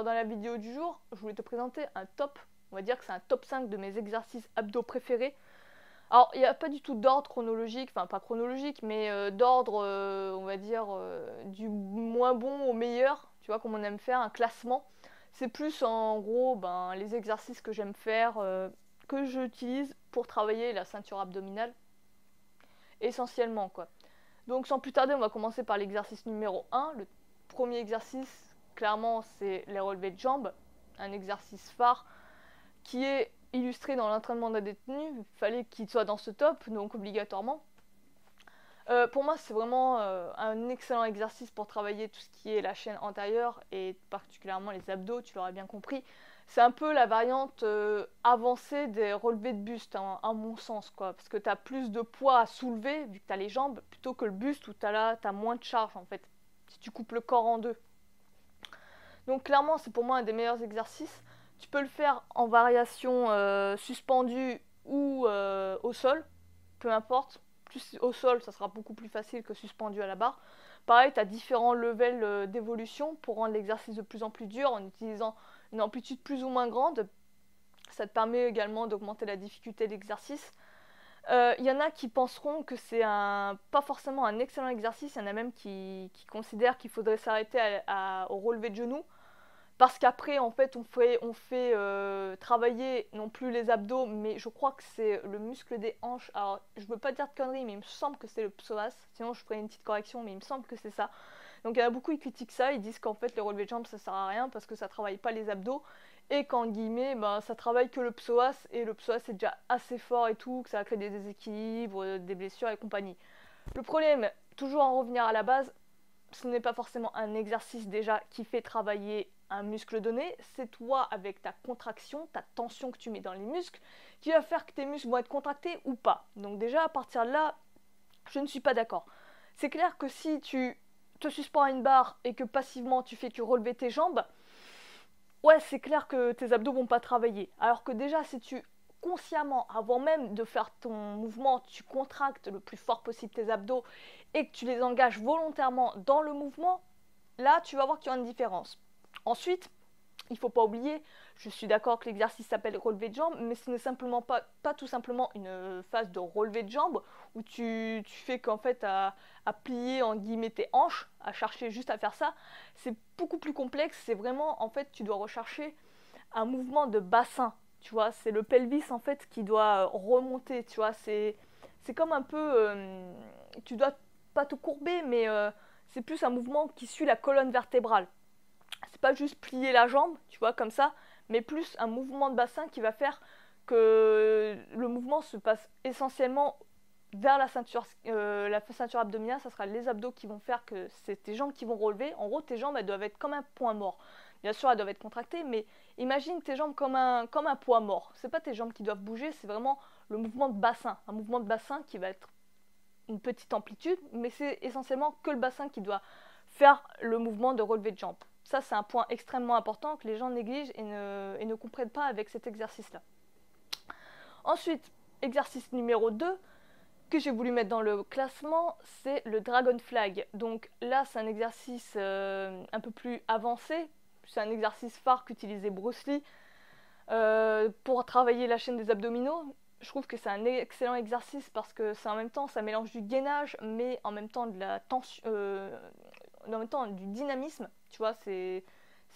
Alors dans la vidéo du jour, je voulais te présenter un top, on va dire que c'est un top 5 de mes exercices abdos préférés. Alors il n'y a pas du tout d'ordre chronologique, enfin pas chronologique, mais d'ordre, on va dire, du moins bon au meilleur, tu vois, comme on aime faire, un classement. C'est plus en gros les exercices que j'aime faire, que j'utilise pour travailler la ceinture abdominale, essentiellement quoi. Donc sans plus tarder, on va commencer par l'exercice numéro 1. Le premier exercice, clairement, c'est les relevés de jambes. Un exercice phare qui est illustré dans l'entraînement d'un détenu. Il fallait qu'il soit dans ce top, donc obligatoirement. Pour moi, c'est vraiment un excellent exercice pour travailler tout ce qui est la chaîne antérieure et particulièrement les abdos, tu l'auras bien compris. C'est un peu la variante avancée des relevés de buste, hein, à mon sens, quoi. Parce que tu as plus de poids à soulever, vu que tu as les jambes, plutôt que le buste où tu as moins de charge, en fait, si tu coupes le corps en deux. Donc clairement, c'est pour moi un des meilleurs exercices. Tu peux le faire en variation suspendue ou au sol, peu importe. Plus au sol, ça sera beaucoup plus facile que suspendu à la barre. Pareil, tu as différents levels d'évolution pour rendre l'exercice de plus en plus dur en utilisant une amplitude plus ou moins grande. Ça te permet également d'augmenter la difficulté de l'exercice. Il y en a qui penseront que c'est pas forcément un excellent exercice. Il y en a même qui considèrent qu'il faudrait s'arrêter au relevé de genoux. Parce qu'après, en fait, on fait travailler non plus les abdos, mais je crois que c'est le muscle des hanches. Alors, je veux pas dire de conneries, mais il me semble que c'est le psoas. Sinon, je ferai une petite correction, mais il me semble que c'est ça. Donc, il y en a beaucoup qui critiquent ça. Ils disent qu'en fait, les relevés de jambes, ça sert à rien parce que ça travaille pas les abdos. Et qu'en guillemets, ça travaille que le psoas. Et le psoas, c'est déjà assez fort et tout, que ça va créer des déséquilibres, des blessures et compagnie. Le problème, toujours en revenir à la base, ce n'est pas forcément un exercice déjà qui fait travailler un muscle donné, c'est toi avec ta contraction, ta tension que tu mets dans les muscles, qui va faire que tes muscles vont être contractés ou pas. Donc déjà à partir de là, je ne suis pas d'accord. C'est clair que si tu te suspends à une barre et que passivement tu fais que relever tes jambes, ouais c'est clair que tes abdos vont pas travailler. Alors que déjà si tu consciemment, avant même de faire ton mouvement, tu contractes le plus fort possible tes abdos et que tu les engages volontairement dans le mouvement, là tu vas voir qu'il y a une différence. Ensuite, il ne faut pas oublier, je suis d'accord que l'exercice s'appelle relevé de jambes, mais ce n'est simplement pas tout simplement une phase de relevé de jambes où tu fais qu'en fait à plier en guillemets tes hanches, à chercher juste à faire ça. C'est beaucoup plus complexe, c'est vraiment en fait tu dois rechercher un mouvement de bassin, tu vois, c'est le pelvis en fait qui doit remonter, tu vois, c'est comme un peu, tu dois pas te courber, mais c'est plus un mouvement qui suit la colonne vertébrale. C'est pas juste plier la jambe, tu vois, comme ça, mais plus un mouvement de bassin qui va faire que le mouvement se passe essentiellement vers la ceinture abdominale. Ça sera les abdos qui vont faire que c'est tes jambes qui vont relever. En gros, tes jambes, elles doivent être comme un point mort. Bien sûr, elles doivent être contractées, mais imagine tes jambes comme un poids mort. C'est pas tes jambes qui doivent bouger, c'est vraiment le mouvement de bassin. Un mouvement de bassin qui va être une petite amplitude, mais c'est essentiellement que le bassin qui doit faire le mouvement de relevé de jambes. Ça, c'est un point extrêmement important que les gens négligent et ne comprennent pas avec cet exercice-là. Ensuite, exercice numéro 2 que j'ai voulu mettre dans le classement, c'est le Dragon Flag. Donc là, c'est un exercice un peu plus avancé. C'est un exercice phare qu'utilisait Bruce Lee pour travailler la chaîne des abdominaux. Je trouve que c'est un excellent exercice parce que c'est en même temps, ça mélange du gainage, mais en même temps de la tension, en même temps du dynamisme. Tu vois, c'est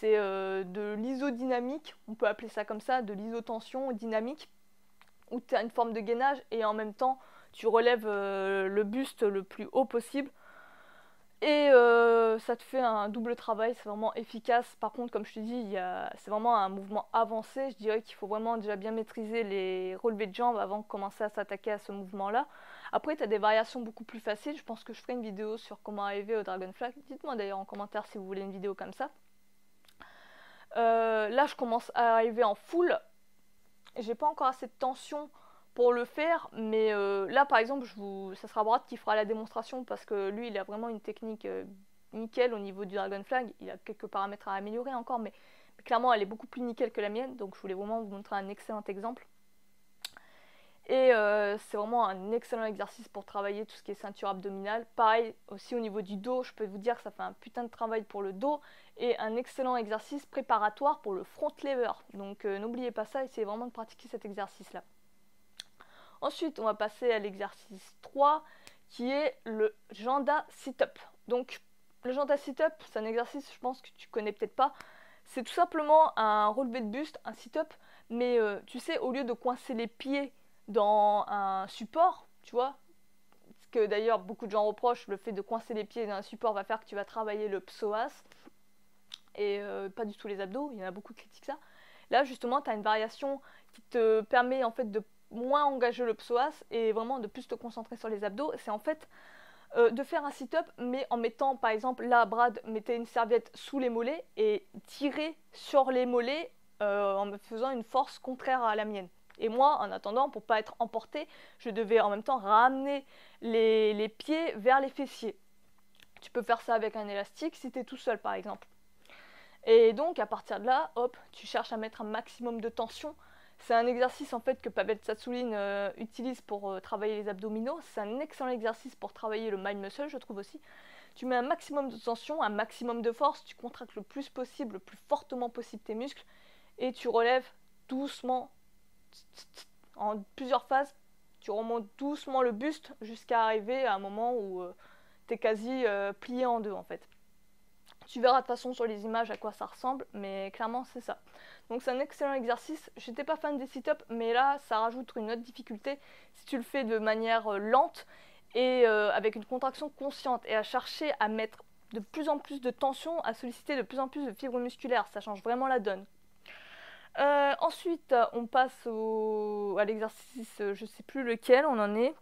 de l'isodynamique, on peut appeler ça comme ça, de l'isotension dynamique, où tu as une forme de gainage et en même temps tu relèves le buste le plus haut possible. Et ça te fait un double travail, c'est vraiment efficace. Par contre, comme je te dis, c'est vraiment un mouvement avancé. Je dirais qu'il faut vraiment déjà bien maîtriser les relevés de jambes avant de commencer à s'attaquer à ce mouvement-là. Après, tu as des variations beaucoup plus faciles. Je pense que je ferai une vidéo sur comment arriver au Dragon Flag. Dites-moi d'ailleurs en commentaire si vous voulez une vidéo comme ça. Là, je commence à arriver en full. J'ai pas encore assez de tension pour le faire, mais là par exemple, ça sera Brad qui fera la démonstration parce que lui il a vraiment une technique nickel au niveau du Dragon Flag. Il a quelques paramètres à améliorer encore, mais clairement elle est beaucoup plus nickel que la mienne, donc je voulais vraiment vous montrer un excellent exemple. Et c'est vraiment un excellent exercice pour travailler tout ce qui est ceinture abdominale. Pareil aussi au niveau du dos, je peux vous dire que ça fait un putain de travail pour le dos et un excellent exercice préparatoire pour le front lever. Donc n'oubliez pas ça, essayez vraiment de pratiquer cet exercice-là. Ensuite, on va passer à l'exercice 3 qui est le Janda Sit-Up. Donc le Janda Sit-Up, c'est un exercice, je pense que tu connais peut-être pas. C'est tout simplement un relevé de buste, un sit-up, mais tu sais, au lieu de coincer les pieds dans un support, tu vois, ce que d'ailleurs beaucoup de gens reprochent, le fait de coincer les pieds dans un support va faire que tu vas travailler le psoas, et pas du tout les abdos, il y en a beaucoup qui critiquent ça. Là, justement, tu as une variation qui te permet en fait de moins engager le psoas et vraiment de plus te concentrer sur les abdos. C'est en fait de faire un sit-up, mais en mettant, par exemple, là, Brad mettait une serviette sous les mollets et tirait sur les mollets en me faisant une force contraire à la mienne. Et moi, en attendant, pour ne pas être emporté, je devais en même temps ramener les pieds vers les fessiers. Tu peux faire ça avec un élastique si tu es tout seul, par exemple. Et donc, à partir de là, hop, tu cherches à mettre un maximum de tension. C'est un exercice en fait que Pavel Tsatsouline utilise pour travailler les abdominaux. C'est un excellent exercice pour travailler le mind muscle, je trouve aussi. Tu mets un maximum de tension, un maximum de force, tu contractes le plus possible, le plus fortement possible tes muscles, et tu relèves doucement, en plusieurs phases, tu remontes doucement le buste jusqu'à arriver à un moment où tu es quasi plié en deux en fait. Tu verras de toute façon sur les images à quoi ça ressemble, mais clairement c'est ça. Donc c'est un excellent exercice. J'étais pas fan des sit-ups, mais là ça rajoute une autre difficulté si tu le fais de manière lente et avec une contraction consciente et à chercher à mettre de plus en plus de tension, à solliciter de plus en plus de fibres musculaires. Ça change vraiment la donne. Ensuite, on passe à l'exercice, je sais plus lequel on en est.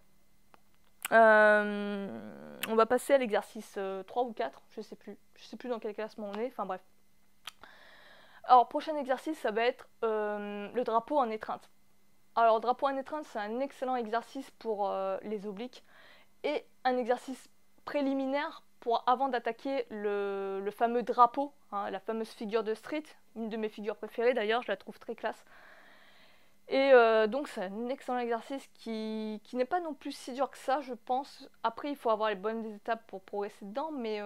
On va passer à l'exercice 3 ou 4, je sais plus dans quel classement on est, enfin bref. Alors, prochain exercice, ça va être le drapeau en étreinte. Alors, le drapeau en étreinte, c'est un excellent exercice pour les obliques et un exercice préliminaire pour avant d'attaquer le fameux drapeau, hein, la fameuse figure de street, une de mes figures préférées d'ailleurs, je la trouve très classe. Et donc c'est un excellent exercice qui n'est pas non plus si dur que ça, je pense. Après, il faut avoir les bonnes étapes pour progresser dedans, mais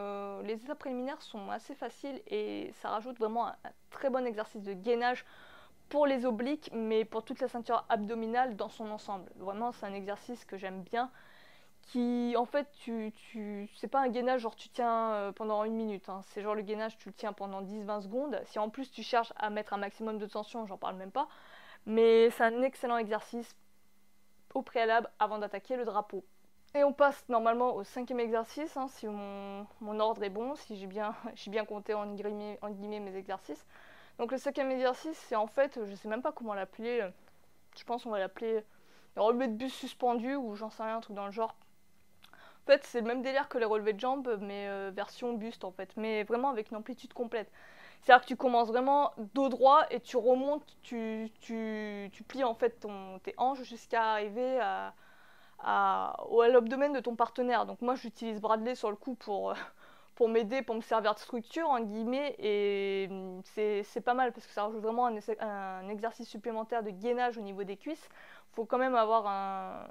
les étapes préliminaires sont assez faciles et ça rajoute vraiment un très bon exercice de gainage pour les obliques, mais pour toute la ceinture abdominale dans son ensemble. Vraiment, c'est un exercice que j'aime bien, qui en fait, c'est pas un gainage genre tu tiens pendant une minute, hein. C'est genre le gainage, tu le tiens pendant 10-20 secondes. Si en plus tu cherches à mettre un maximum de tension, j'en parle même pas. Mais c'est un excellent exercice au préalable avant d'attaquer le drapeau. Et on passe normalement au 5e exercice, hein, si mon ordre est bon, si j'ai bien compté en guillemets mes exercices. Donc le 5e exercice, c'est en fait, je sais même pas comment l'appeler, je pense qu'on va l'appeler le relevé de buste suspendu ou j'en sais rien, un truc dans le genre. En fait, c'est le même délire que les relevés de jambes, mais version buste en fait, mais vraiment avec une amplitude complète. C'est-à-dire que tu commences vraiment dos droit et tu remontes, tu plies en fait tes hanches jusqu'à arriver à l'abdomen de ton partenaire. Donc moi j'utilise Bradley sur le coup pour m'aider, pour me servir de structure en guillemets, et c'est pas mal parce que ça rajoute vraiment un exercice supplémentaire de gainage au niveau des cuisses. Il faut quand même avoir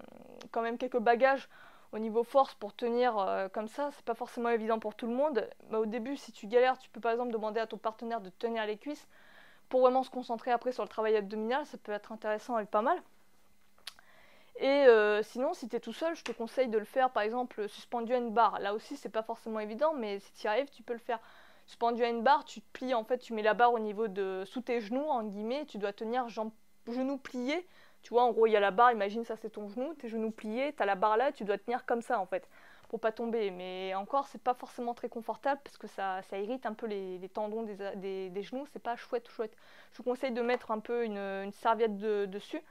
quand même quelques bagages au niveau force pour tenir comme ça, c'est pas forcément évident pour tout le monde. Mais au début, si tu galères, tu peux par exemple demander à ton partenaire de tenir les cuisses pour vraiment se concentrer après sur le travail abdominal, ça peut être intéressant et pas mal. Et sinon, si tu es tout seul, je te conseille de le faire par exemple suspendu à une barre. Là aussi, c'est pas forcément évident, mais si tu y arrives, tu peux le faire. Suspendu à une barre, tu te plies en fait, tu mets la barre au niveau de sous tes genoux en guillemets, tu dois tenir genoux pliés. Tu vois, en gros, il y a la barre, imagine ça c'est ton genou, tes genoux pliés, tu as la barre là, tu dois tenir comme ça en fait, pour pas tomber. Mais encore, c'est pas forcément très confortable parce que ça irrite un peu les tendons des genoux, c'est pas chouette. Je vous conseille de mettre un peu une serviette dessus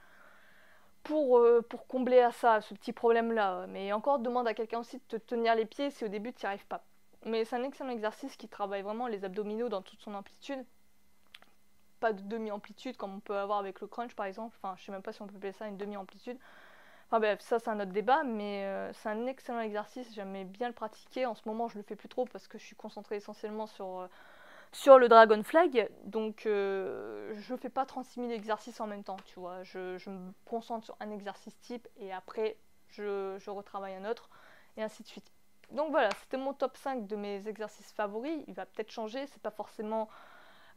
pour combler à ça, ce petit problème-là. Mais encore, demande à quelqu'un aussi de te tenir les pieds si au début tu n'y arrives pas. Mais c'est un excellent exercice qui travaille vraiment les abdominaux dans toute son amplitude. Pas de demi-amplitude comme on peut avoir avec le crunch par exemple. Enfin, je sais même pas si on peut appeler ça une demi-amplitude. Enfin bref, ça c'est un autre débat, mais c'est un excellent exercice. J'aimais bien le pratiquer. En ce moment, je le fais plus trop parce que je suis concentrée essentiellement sur le Dragon Flag. Donc, je fais pas 36 000 exercices en même temps, tu vois. Je me concentre sur un exercice type et après, je retravaille un autre et ainsi de suite. Donc voilà, c'était mon top 5 de mes exercices favoris. Il va peut-être changer, c'est pas forcément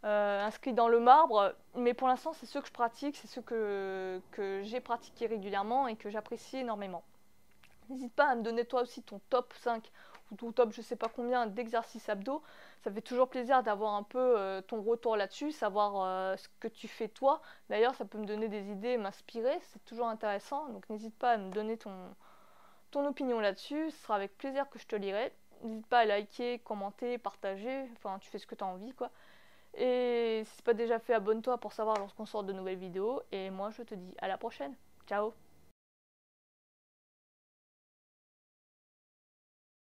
inscrit dans le marbre, mais pour l'instant c'est ceux que je pratique, c'est ceux que j'ai pratiqués régulièrement et que j'apprécie énormément. N'hésite pas à me donner toi aussi ton top 5 ou ton top je sais pas combien d'exercices abdos. Ça fait toujours plaisir d'avoir un peu ton retour là-dessus, savoir ce que tu fais toi. D'ailleurs, ça peut me donner des idées, m'inspirer, c'est toujours intéressant. Donc n'hésite pas à me donner ton opinion là-dessus, ce sera avec plaisir que je te lirai. N'hésite pas à liker, commenter, partager, enfin tu fais ce que tu as envie quoi. Et si c'est pas déjà fait, abonne-toi pour savoir lorsqu'on sort de nouvelles vidéos. Et moi je te dis à la prochaine. Ciao.